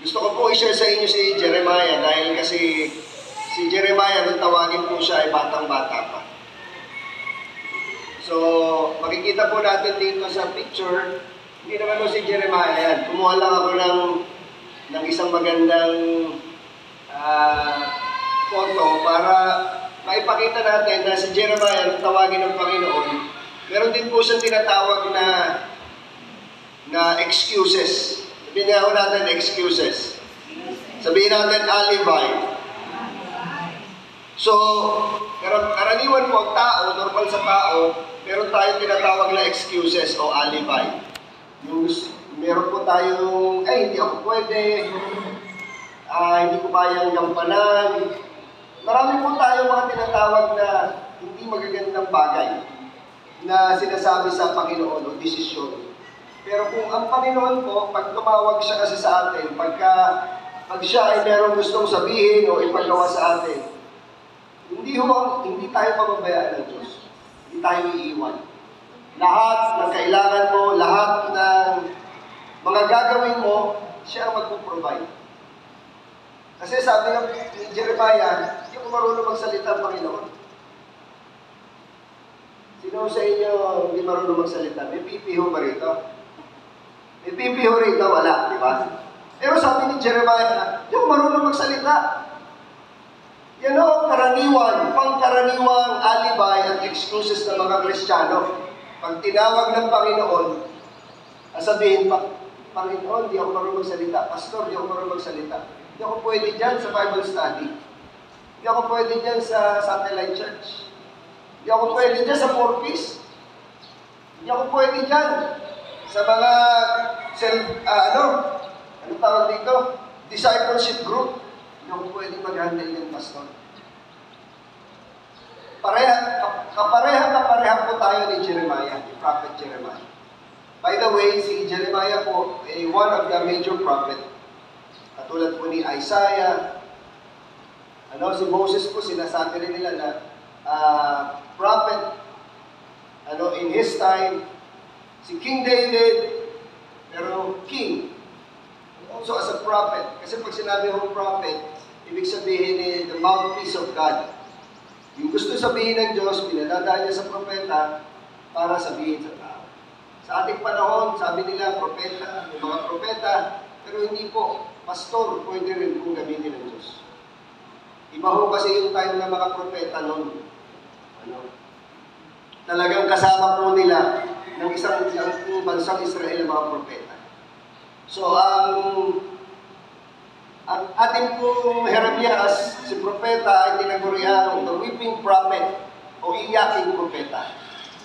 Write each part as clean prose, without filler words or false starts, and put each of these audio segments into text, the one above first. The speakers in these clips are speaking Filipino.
Gusto ko po i-share sa inyo si Jeremiah dahil kasi si Jeremiah, kung tawagin po siya, ay batang-bata pa. So, makikita po natin dito sa picture, hindi naman po si Jeremiah yan. Kumuha lang ako ng isang magandang photo para maipakita natin na si Jeremiah, kung tawagin ng Panginoon, meron din po siyang tinatawag na excuses. Sabihin natin excuses. Sabihin natin alibi. So, karaniwan po ang tao, normal sa tao, meron tayong tinatawag na excuses o alibi. Yung meron po tayong, hindi ako pwede, hindi ko kayang gampanan. Marami po tayong mga tinatawag na hindi magagandang bagay na sinasabi sa Panginoon o desisyon. Pero kung ang Panginoon po, pag tumawag siya kasi sa atin, pag siya ay meron gustong sabihin o ipagawa sa atin, hindi tayo pababayaan ng Diyos. Hindi tayo iiwan. Lahat ng kailangan mo, lahat ng mga gagawin mo, siya ang magpo-provide. Kasi sabi ni Jeremiah, hindi ko marunong magsalita, Panginoon. Sino sa inyo hindi marunong magsalita? May pipiho ba rito? May pipiho rito, wala, di ba? Pero sabi ni Jeremiah, hindi ko marunong magsalita. Yan o, pangkaraniwang alibay at excuses ng mga Kristiyano. Pag tinawag ng Panginoon, sabihin pa, Panginoon, di ako marunong magsalita. Pastor, di ako marunong magsalita. Di ako pwede dyan sa Bible study. Di ako pwede dyan sa satellite church. Di ako pwede dyan sa four-piece. Di ako pwede dyan sa mga ano tawag dito? Discipleship group. Hindi ako pwede mag-handle yung pastor. Kapareha po tayo ni Jeremiah, ni Prophet Jeremiah. By the way, si Jeremiah po ay one of the major prophet. Katulad po ni Isaiah. Si Moses po, sinasabi rin nila na prophet in his time. Si King David, pero king. Also as a prophet. Kasi pag sinabi ng prophet, ibig sabihin the mouthpiece of God. Yung gusto sabihin ng Diyos, pinadadaan niya sa propeta para sabihin sa tao. Sa ating panahon, sabi nila propeta, yung mga propeta, pero hindi po, pastor, pwede rin kung gamitin ng Diyos. Iba ho kasi yung time ng mga propeta noon. Talagang kasama po nila ng isang bansang Israel ang mga propeta. So, ang ating pong Jeremias, si propeta, ay tinagurihan the weeping prophet o iyaking propeta.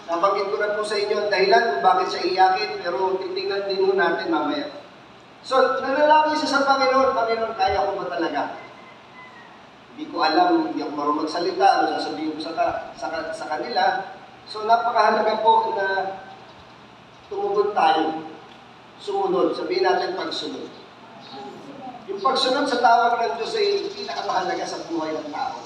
Nabanggit ko na po sa inyo ang dahilan kung bakit siya iyakin, pero titingnan din mo natin mamaya. So, nanalangin siya sa Panginoon, Panginoon, kaya ko ba talaga? Hindi ko alam, hindi ako marunong magsalita, ano sasabihin ko sa kanila. So, napakahalaga po na tumugod tayo. Sumunod. Sabihin natin pagsunod. Yung pagsunod sa tawag ng Diyos ay pinakamahalaga sa buhay ng tao.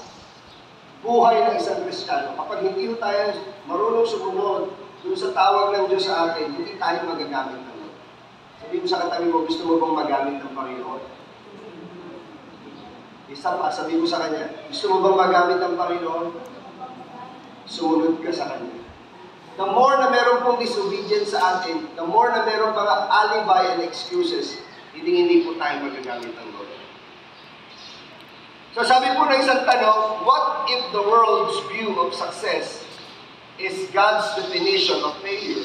Buhay ng isang Kristiyano. Kapag hindi tayo marunong sumunod dun sa tawag ng Diyos sa atin, hindi tayo magagamit ng Lord. Sabihin mo sa katabi mo, gusto mo bang magamit ng Panginoon? Isa pa, sabihin mo sa Kanya, gusto mo bang magamit ng Panginoon? Sumunod ka sa Kanya. The more na meron pong disobedience sa atin, the more na meron mga alibi and excuses, hindi po tayo magagamit ng Lord. So sabi po ng isang tanong, what if the world's view of success is God's definition of failure?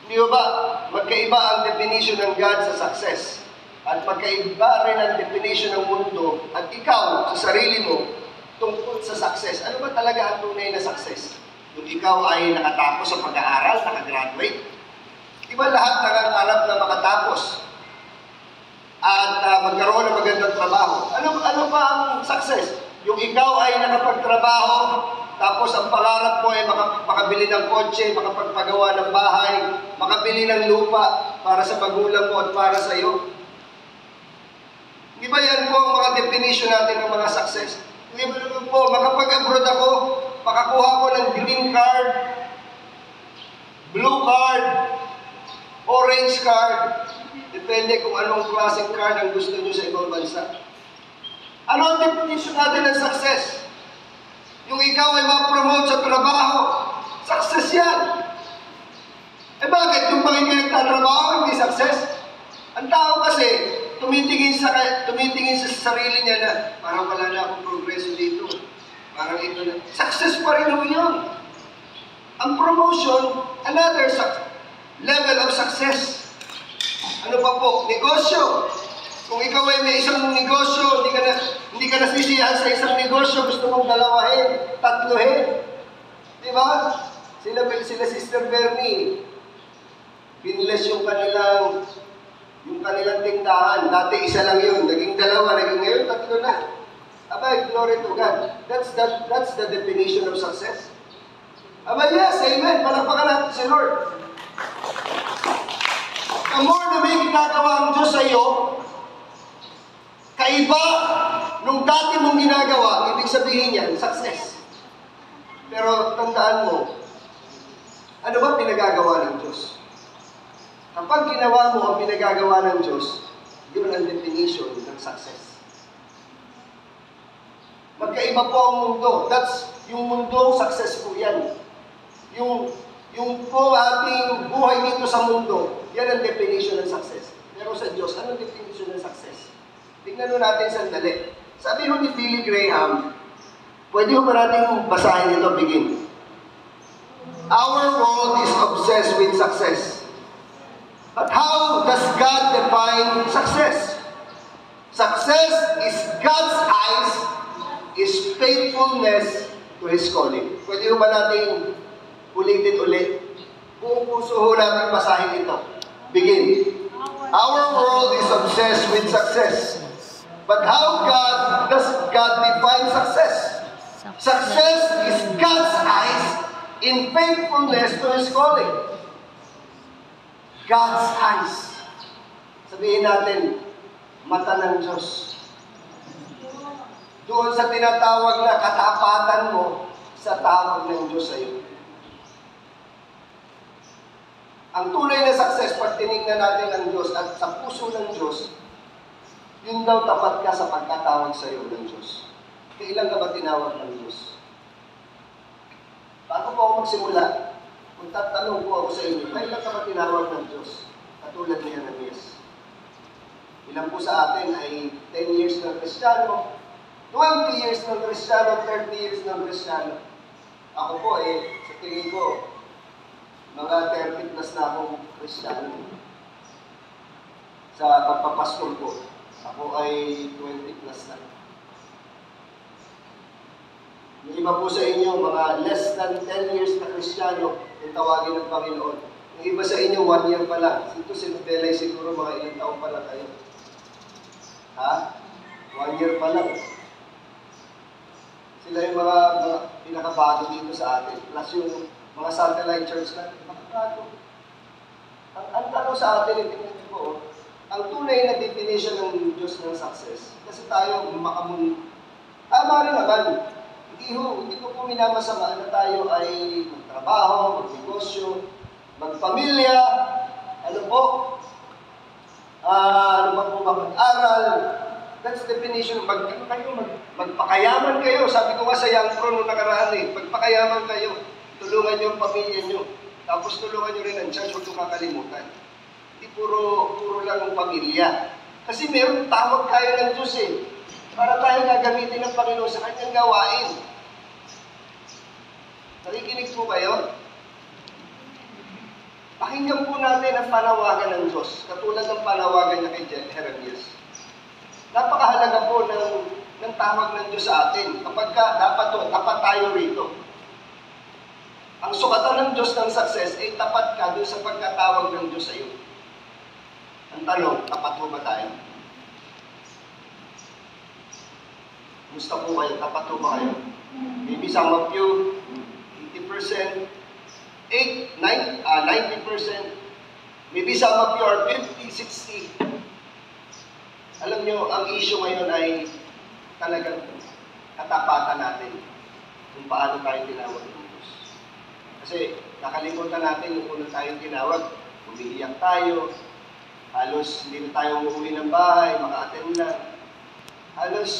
Hindi ba? Magkaiba ang definition ng God sa success. At magkaiba rin ang definition ng mundo at ikaw sa sarili mo tungkol sa success. Ano ba talaga ang tunay na success? Kung ikaw ay nakatapos sa pag-aaral, nakagraduate, di ba lahat nangangarap na makatapos at magkaroon ng magandang trabaho? Ano ba ang success? Yung ikaw ay nakapagtrabaho, tapos ang pangarap mo ay makabili ng kotse, makapagpagawa ng bahay, makabili ng lupa para sa magulang mo at para sa iyo. Di ba yan po ang mga definition natin ng mga success? Di ba naman po, makapag-abroad ako, makakuha ko ng green card, blue card, orange card, depende kung anong klaseng card ang gusto nyo sa ibang bansa. Ano ang definition natin ng success? Yung ikaw ay ma-promote sa trabaho, success yan. Eh bakit? Yung pang hindi nagtatrabaho, hindi success? Ang tao kasi, tumitingin sa sarili niya na parang wala na akong progreso dito. Parang ito na. Success pa rin yun. Ang promotion, another level of success. Ano pa po? Negosyo. Kung ikaw ay may isang negosyo, hindi ka nasisiyahan sa isang negosyo, gusto mong dalawahin, tatluhin. Di ba? Sila Sister Bernie, binless yung kanilang tindahan. Dati isa lang yun, naging dalawa, naging ngayon, tatlo na. Aba, glory to God. That's the definition of success. Aba, yes, amen. Palakpakan natin si Lord. The more na may ginagawa ang Diyos sa iyo, kaiba nung dati mong ginagawa, ibig sabihin yan, success. Pero tandaan mo, ano ba pinagagawa ng Diyos? Kapag ginawa mo ang pinagagawa ng Diyos, yun ang definition ng success. Magkaiba po ang mundo. That's yung mundong successful yan. Yung po ating buhay dito sa mundo, yan ang definition ng success. Pero sa Diyos, anong definition ng success? Tingnan mo natin sandali. Sabi ho ni Billy Graham, pwede ho ba natin basahin ito, begin? Our world is obsessed with success. But how does God define success? Success is God's eyes, is faithfulness to His calling. Pwede ho ba natin ulitin ulit? Buong puso ho natin basahin ito. Begin. Our world is obsessed with success. But how does God define success? Success is God's eyes in faithfulness to His calling. God's eyes. Sabihin natin, mata ng Diyos. Doon sa tinatawag na katapatan mo sa tawag ng Diyos sa iyo. Ang tunay na success, pag tinignan natin ang Diyos at sa puso ng Diyos, yun daw tapat ka sa pagkatawag sa iyo ng Diyos. Kailan ka ba tinawag ng Diyos? Bago po ako magsimula, kung tatanong po ako sa inyo, kailan ka ba tinawag ng Diyos? Katulad ni Ananias. Ilan po sa atin ay 10 years ng Kristiyano, 20 years ng Kristiyano, 30 years ng Kristiyano. Ako po sa tingin ko, mga 30 plus na akong Kristiyano. Sa pagpapastor ko, ako ay 20 plus na. Yung iba po sa inyo, mga less than 10 years na Kristiyano, yung tawagin ng Panginoon. Yung iba sa inyo, 1 year pa lang. Ito si Belay siguro mga ilang taon pa lang kayo. Ha? 1 year pa lang. Sila yung mga pinakabago dito sa atin. Plus yung mga satellite church na, makabago. Ang tanong sa atin, tingnan niyo po, ang tunay na definition ng Diyos ng success, kasi tayo tama rin naman. Hindi ko po minamasama na tayo ay magtrabaho, magnegosyo, magpamilya, ano ba po mag-aral. That's the definition. Magpakayaman kayo. Sabi ko nga sa Young Pro nung nakaraan magpakayaman kayo. Tulungan niyo ang pamilya niyo. Tapos tulungan niyo rin ang church, huwag niyo kakalimutan. Hindi puro lang ang pamilya. Kasi meron tawag tayo ng Diyos para tayo gagamitin ng Panginoon sa kanyang gawain. Nakikinig po kayo? Pakinggan po natin ang panawagan ng Diyos, katulad ng panawagan niya kay Jeremias. Napakahalaga po ng tawag ng Diyos sa atin. Kapag tapat tayo rito. Ang sukatan ng Diyos ng success ay tapat ka doon sa pagkatawag ng Diyos sa iyo. Ang tanong, tapat mo ba tayo? Gusto po kayo? Tapat mo ba kayo? Maybe some of you, 80%, 90%, maybe some of you are 50, 60. Alam nyo, ang issue ngayon ay talagang katapatan natin kung paano tayo tinawag ng Diyos. Kasi nakalimutan natin yung unang tayong tinawag. umiiyak tayo, halos hindi na tayo umuwi ng bahay, maka-attend lang. Halos